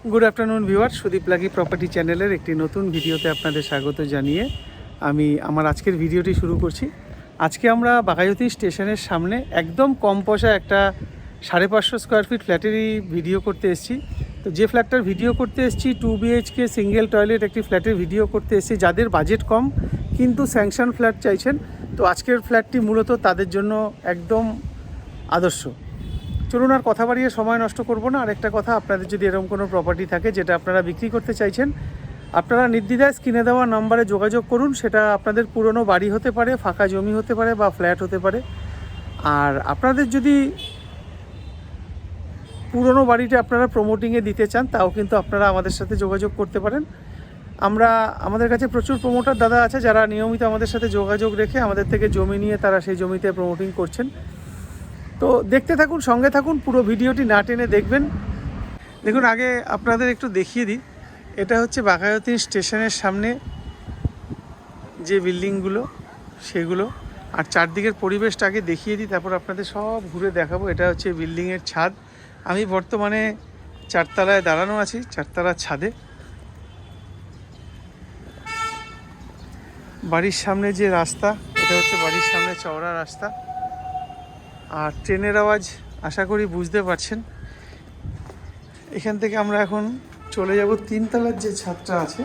Good afternoon viewer, Sudip লাগি property চ্যানেলের একটি নতুন ভিডিওতে আপনাদের স্বাগত জানিয়ে আমি আমার আজকের ভিডিওটি শুরু করছি। আজকে আমরা বাঘাযতীন স্টেশনের সামনে একদম কম পয়সা একটা 550 স্কোয়ার ফিট ফ্ল্যাটেরই ভিডিও করতে এসেছি। তো যে ফ্ল্যাটটার ভিডিও করতে এসেছি 2 BHK সিঙ্গেল টয়লেট একটি ফ্ল্যাটের ভিডিও করতে এসেছি। যাদের বাজেট কম কিন্তু স্যাংশন ফ্ল্যাট চাইছেন, তো আজকের ফ্ল্যাটটি মূলত তাদের জন্য একদম আদর্শ। চলুন আর কথা বাড়িয়ে সময় নষ্ট করব না। আরেকটা কথা, আপনাদের যদি এরকম কোনো প্রপার্টি থাকে যেটা আপনারা বিক্রি করতে চাইছেন, আপনারা নির্দ্বিধায় স্ক্রিনে দেওয়া নাম্বারে যোগাযোগ করুন। সেটা আপনাদের পুরনো বাড়ি হতে পারে, ফাঁকা জমি হতে পারে বা ফ্ল্যাট হতে পারে। আর আপনাদের যদি পুরনো বাড়িটা আপনারা প্রমোটিংয়ে দিতে চান, তাও কিন্তু আপনারা আমাদের সাথে যোগাযোগ করতে পারেন। আমাদের কাছে প্রচুর প্রমোটার দাদা আছে যারা নিয়মিত আমাদের সাথে যোগাযোগ রেখে আমাদের থেকে জমি নিয়ে তারা সেই জমিতে প্রমোটিং করছেন। তো দেখতে থাকুন, সঙ্গে থাকুন, পুরো ভিডিওটি না টেনে দেখবেন। দেখুন, আগে আপনাদের একটু দেখিয়ে দিই, এটা হচ্ছে বাঘাযতীন স্টেশনের সামনে যে বিল্ডিংগুলো সেগুলো, আর চারদিকের পরিবেশটা আগে দেখিয়ে দিই, তারপর আপনাদের সব ঘুরে দেখাবো। এটা হচ্ছে বিল্ডিংয়ের ছাদ। আমি বর্তমানে 4 তলায় দাঁড়ানো আছি, 4 তলার ছাদে। বাড়ির সামনে যে রাস্তা, এটা হচ্ছে বাড়ির সামনে চওড়া রাস্তা। আর ট্রেনের আওয়াজ আশা করি বুঝতে পারছেন। এখান থেকে আমরা এখন চলে যাব 3 তলার যে ছাদটা আছে,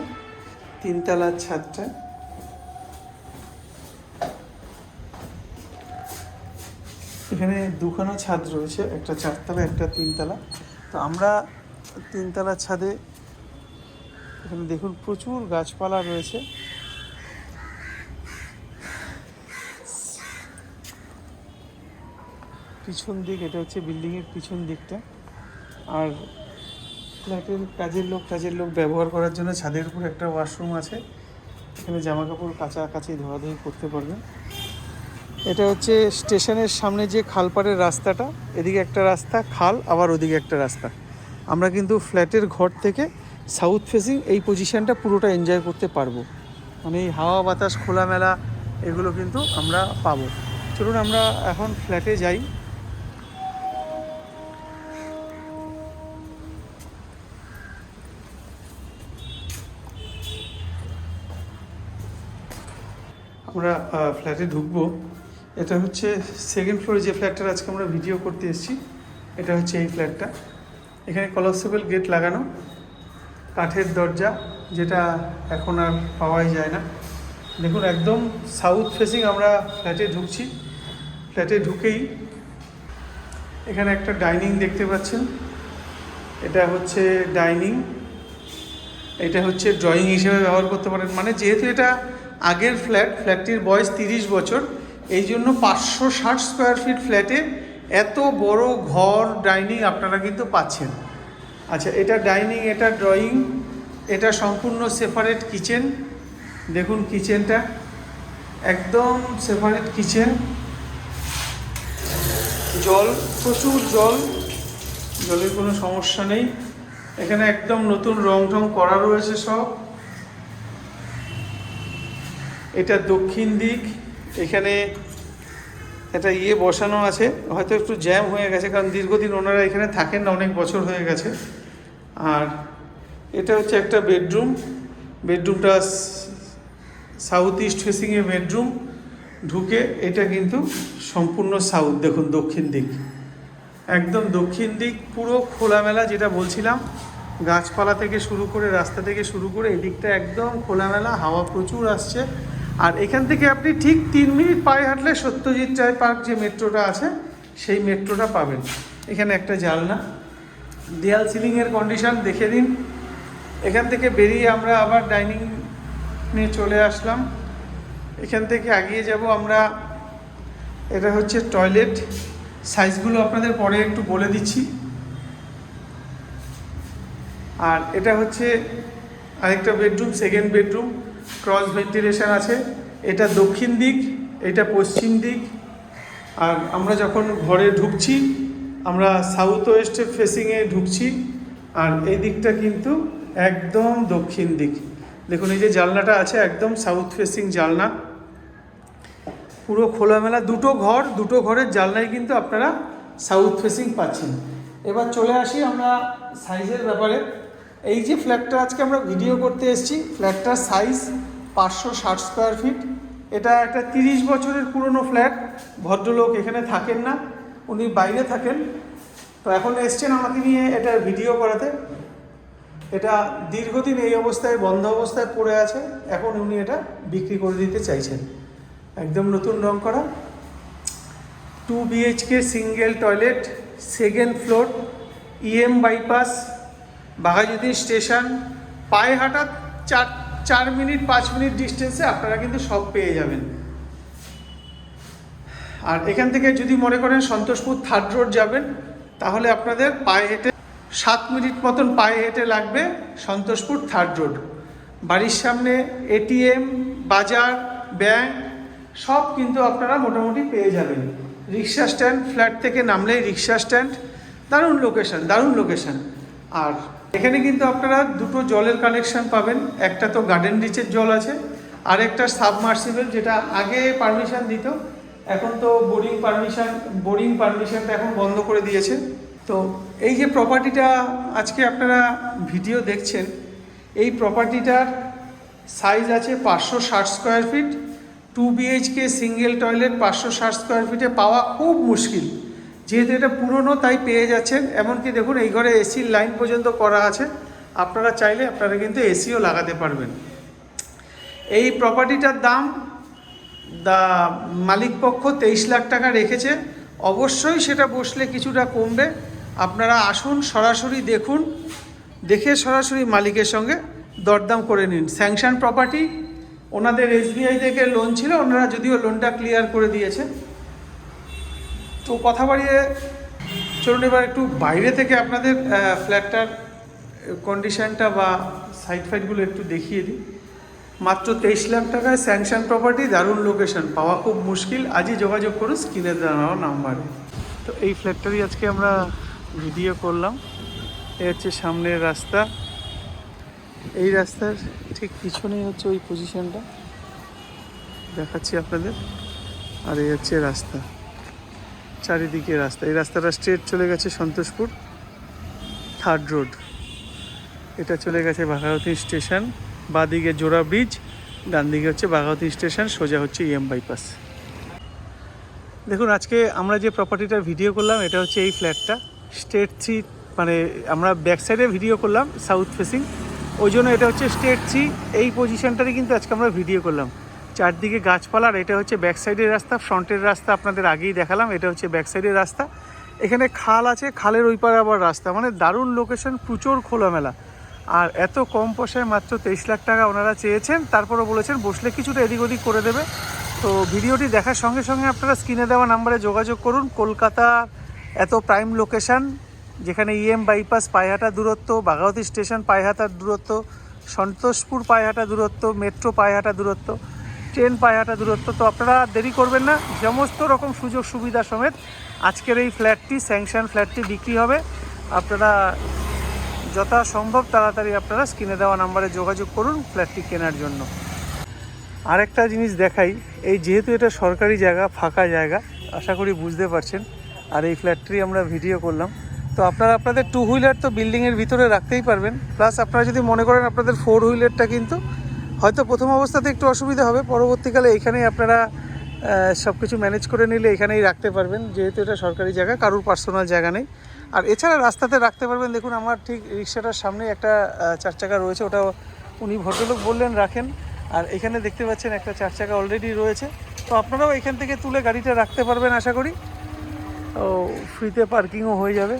3 তলার ছাদটা। এখানে দুখানা ছাদ রয়েছে, একটা 4 তলা একটা 3 তলা। তো আমরা 3 তলার ছাদে, এখানে দেখুন প্রচুর গাছপালা রয়েছে। পিছন দিক, এটা হচ্ছে বিল্ডিংয়ের পিছন দিকটা। আর ফ্ল্যাটের কাজের লোক ব্যবহার করার জন্য ছাদের উপর একটা ওয়াশরুম আছে। এখানে জামা কাপড় কাচাকাচি ধোয়াধুয়ি করতে পারবেন। এটা হচ্ছে স্টেশনের সামনে যে খালপাড়ের রাস্তাটা, এদিকে একটা রাস্তা খাল, আবার ওদিকে একটা রাস্তা। আমরা কিন্তু ফ্ল্যাটের ঘর থেকে সাউথ ফেসিং এই পজিশনটা পুরোটা এনজয় করতে পারবো। মানে এই হাওয়া বাতাস খোলামেলা এগুলো কিন্তু আমরা পাবো। চলুন আমরা এখন ফ্ল্যাটে যাই। আমরা ফ্ল্যাটে ঢুকবো। এটা হচ্ছে সেকেন্ড ফ্লোরে যে ফ্ল্যাটটার আজকে আমরা ভিডিও করতে এসেছি, এটা হচ্ছে এই ফ্ল্যাটটা। এখানে কলাপসেবল গেট লাগানো, কাঠের দরজা, যেটা এখন আর পাওয়াই যায় না। দেখুন একদম সাউথ ফেসিং আমরা ফ্ল্যাটে ঢুকছি। ফ্ল্যাটে ঢুকেই এখানে একটা ডাইনিং দেখতে পাচ্ছেন। এটা হচ্ছে ডাইনিং, এটা হচ্ছে ড্রয়িং হিসেবে ব্যবহার করতে পারেন। মানে যেহেতু এটা আগের ফ্ল্যাটটির বয়স 30 বছর, এই জন্য 560 স্কোয়ার ফিট ফ্ল্যাটে এত বড় ঘর ডাইনিং আপনারা কিন্তু পাচ্ছেন। আচ্ছা, এটা ডাইনিং, এটা ড্রয়িং, এটা সম্পূর্ণ সেপারেট কিচেন। দেখুন কিচেনটা একদম সেপারেট কিচেন। জল, প্রচুর জলের কোনো সমস্যা নেই। এখানে একদম নতুন রং টং করা রয়েছে সব। এটা দক্ষিণ দিক। এখানে একটা বসানো আছে, হয়তো একটু জ্যাম হয়ে গেছে কারণ দীর্ঘদিন ওনারা এখানে থাকেন না, অনেক বছর হয়ে গেছে। আর এটা হচ্ছে একটা বেডরুমটা সাউথ ইস্ট ফেসিংয়ে বেডরুম। ঢুকে এটা কিন্তু সম্পূর্ণ সাউথ, দেখুন দক্ষিণ দিক, একদম দক্ষিণ দিক, পুরো খোলামেলা। যেটা বলছিলাম, গাছপালা থেকে শুরু করে রাস্তা থেকে শুরু করে এদিকটা একদম খোলামেলা, হাওয়া প্রচুর আসছে। আর এখান থেকে আপনি ঠিক 3 মিনিট পায়ে হাঁটলে সত্যজিৎ রায় পার্ক যে মেট্রোটা আছে সেই মেট্রোটা পাবেন। এখানে একটা জানলা, দেয়াল সিলিংয়ের কন্ডিশন দেখে দিন। এখান থেকে বেরিয়ে আমরা আবার ডাইনিং নিয়ে চলে আসলাম। এখান থেকে এগিয়ে যাব আমরা। এটা হচ্ছে টয়লেট, সাইজগুলো আপনাদের পরে একটু বলে দিচ্ছি। আর এটা হচ্ছে আরেকটা bedroom, second bedroom, cross ventilation আছে। এটা দক্ষিণ দিক, এটা পশ্চিম দিক। আর আমরা যখন ঘরে ঢুকছি আমরা সাউথ ওয়েস্ট ফেসিংয়ে ঢুকছি। আর এই দিকটা কিন্তু একদম দক্ষিণ দিক। দেখুন এই যে জানলাটা আছে, একদম সাউথ ফেসিং জানলা, পুরো খোলামেলা। দুটো ঘরের জানলাই কিন্তু আপনারা সাউথ ফেসিং পাচ্ছেন। এবার চলে আসি আমরা সাইজের ব্যাপারে। এই যে ফ্ল্যাটটা আজকে আমরা ভিডিও করতে এসেছি, ফ্ল্যাটটার সাইজ 560 স্কোয়ার ফিট। এটা একটা 30 বছরের পুরনো ফ্ল্যাট। ভদ্রলোক এখানে থাকেন না, উনি বাইরে থাকেন। তো এখন এসছেন আমাকে নিয়ে এটা ভিডিও করাতে। এটা দীর্ঘদিন এই অবস্থায় বন্ধ অবস্থায় পড়ে আছে, এখন উনি এটা বিক্রি করে দিতে চাইছেন। একদম নতুন রং করা, 2 BHK single toilet, second floor, EM bypass, Baghajatin station. পায়ে হাঁটা 4 মিনিট 5 মিনিট ডিস্টেন্সে আপনারা কিন্তু সব পেয়ে যাবেন। আর এখান থেকে যদি মনে করেন সন্তোষপুর 3rd রোড যাবেন, তাহলে আপনাদের পায়ে হেঁটে 7 মিনিট মতন পায়ে হেঁটে লাগবে সন্তোষপুর 3rd রোড। বাড়ির সামনে ATM, বাজার, ব্যাংক সব কিন্তু আপনারা মোটামুটি পেয়ে যাবেন। রিক্সা স্ট্যান্ড, ফ্ল্যাট থেকে নামলেই রিক্সা স্ট্যান্ড। দারুণ লোকেশন, দারুণ লোকেশন। আর এখানে কিন্তু আপনারা দুটো জলের কানেকশন পাবেন। একটা তো গার্ডেন রিচের জল আছে, আর একটা সাবমার্সিবল, যেটা আগে পারমিশন দিত, এখন তো বোরিং পারমিশনটা এখন বন্ধ করে দিয়েছে। তো এই যে প্রপার্টিটা আজকে আপনারা ভিডিও দেখছেন, এই প্রপার্টিটার সাইজ আছে 560 square feet. 2 BHK single toilet 560 square ফিটে পাওয়া খুব মুশকিল। যেহেতু এটা পুরনো তাই পেয়ে যাচ্ছেন। এমনকি দেখুন এই ঘরে এসির লাইন পর্যন্ত করা আছে। আপনারা চাইলে আপনারা কিন্তু এসিও লাগাতে পারবেন। এই প্রপার্টিটার দাম মালিকপক্ষ 23 লাখ টাকা রেখেছে। অবশ্যই সেটা বসলে কিছুটা কমবে। আপনারা আসুন, সরাসরি দেখুন, দেখে সরাসরি মালিকের সঙ্গে দরদাম করে নিন। স্যাংশন প্রপার্টি, ওনাদের SBI থেকে লোন ছিল, ওনারা যদিও লোনটা ক্লিয়ার করে দিয়েছে। তো কথা বাড়িয়ে চলুন এবার একটু বাইরে থেকে আপনাদের ফ্ল্যাটটার কন্ডিশনটা বা সাইড ফাইডগুলো একটু দেখিয়ে দিই। মাত্র 23 লাখ টাকায় স্যাংশন প্রপার্টি, দারুণ লোকেশন, পাওয়া খুব মুশকিল। আজই যোগাযোগ করুন স্ক্রিনে দেওয়া নাম্বারে। তো এই ফ্ল্যাটটারই আজকে আমরা ভিডিও করলাম। এ হচ্ছে সামনের রাস্তা, এই রাস্তার ঠিক পিছনেই হচ্ছে ওই পজিশনটা দেখাচ্ছি আপনাদের। আর এই হচ্ছে রাস্তা, চারিদিকে রাস্তা। এই রাস্তাটা স্ট্রেট চলে গেছে সন্তোষপুর 3rd রোড। এটা চলে গেছে বাঘাযতীন স্টেশন, বাঁদিকে জোড়া ব্রিজ, ডান দিকে হচ্ছে বাঘাযতীন স্টেশন, সোজা হচ্ছে EM বাইপাস। দেখুন আজকে আমরা যে প্রপার্টিটার ভিডিও করলাম, এটা হচ্ছে এই ফ্ল্যাটটা স্টেট 3, মানে আমরা ব্যাক সাইডে ভিডিও করলাম সাউথ ফেসিং, ওই জন্য এটা হচ্ছে স্টেট 3। এই পজিশনটারই কিন্তু আজকে আমরা ভিডিও করলাম। চারদিকে গাছপালা, আর এটা হচ্ছে ব্যাক সাইডের রাস্তা। ফ্রন্টের রাস্তা আপনাদের আগেই দেখালাম, এটা হচ্ছে ব্যাক সাইডের রাস্তা। এখানে খাল আছে, খালের ওই পারে আবার রাস্তা, মানে দারুণ লোকেশন, প্রচুর খোলামেলা। আর এত কম পয়সায় মাত্র 23 লাখ টাকা ওনারা চেয়েছেন। তারপরও বলেছেন বসলে কিছুটা এদিক ওদিক করে দেবে। তো ভিডিওটি দেখার সঙ্গে সঙ্গে আপনারা স্ক্রিনে দেওয়া নাম্বারে যোগাযোগ করুন। কলকাতা এত প্রাইম লোকেশান, যেখানে EM বাইপাস পায়েহাঁটা দূরত্ব, বাঘাযতীন স্টেশন পায়েহাঁটার দূরত্ব, সন্তোষপুর পায়েহাঁটা দূরত্ব, মেট্রো পায়েহাঁটা দূরত্ব, ট্রেন পায়েহাঁটা দূরত্ব। তো আপনারা দেরি করবেন না, সমস্ত রকম সুযোগ সুবিধা সমেত আজকের এই ফ্ল্যাটটি, স্যাংশন ফ্ল্যাটটি বিক্রি হবে। আপনারা যথাসম্ভব তাড়াতাড়ি আপনারা স্ক্রিনে দেওয়া নাম্বারে যোগাযোগ করুন ফ্ল্যাটটি কেনার জন্য। আরেকটা জিনিস দেখাই, এই যেহেতু এটা সরকারি জায়গা, ফাঁকা জায়গা, আশা করি বুঝতে পারছেন। আর এই ফ্ল্যাটটি আমরা ভিডিও করলাম। তো আপনারা আপনাদের 2 হুইলার তো বিল্ডিংয়ের ভিতরে রাখতেই পারবেন। প্লাস আপনারা যদি মনে করেন আপনাদের 4 হুইলারটা কিন্তু হয়তো প্রথম অবস্থাতে একটু অসুবিধা হবে, পরবর্তীকালে এখানেই আপনারা সব কিছু ম্যানেজ করে নিলে এখানেই রাখতে পারবেন। যেহেতু এটা সরকারি জায়গা, কারুর পার্সোনাল জায়গা নেই। আর এছাড়া রাস্তাতে রাখতে পারবেন। দেখুন আমার ঠিক রিক্সাটার সামনে একটা 4 চাকা রয়েছে, ওটা উনি ভদ্রলোক বললেন রাখেন। আর এখানে দেখতে পাচ্ছেন একটা 4 চাকা অলরেডি রয়েছে। তো আপনারাও এখান থেকে তুলে গাড়িটা রাখতে পারবেন আশা করি। ও ফ্রিতে পার্কিংও হয়ে যাবে।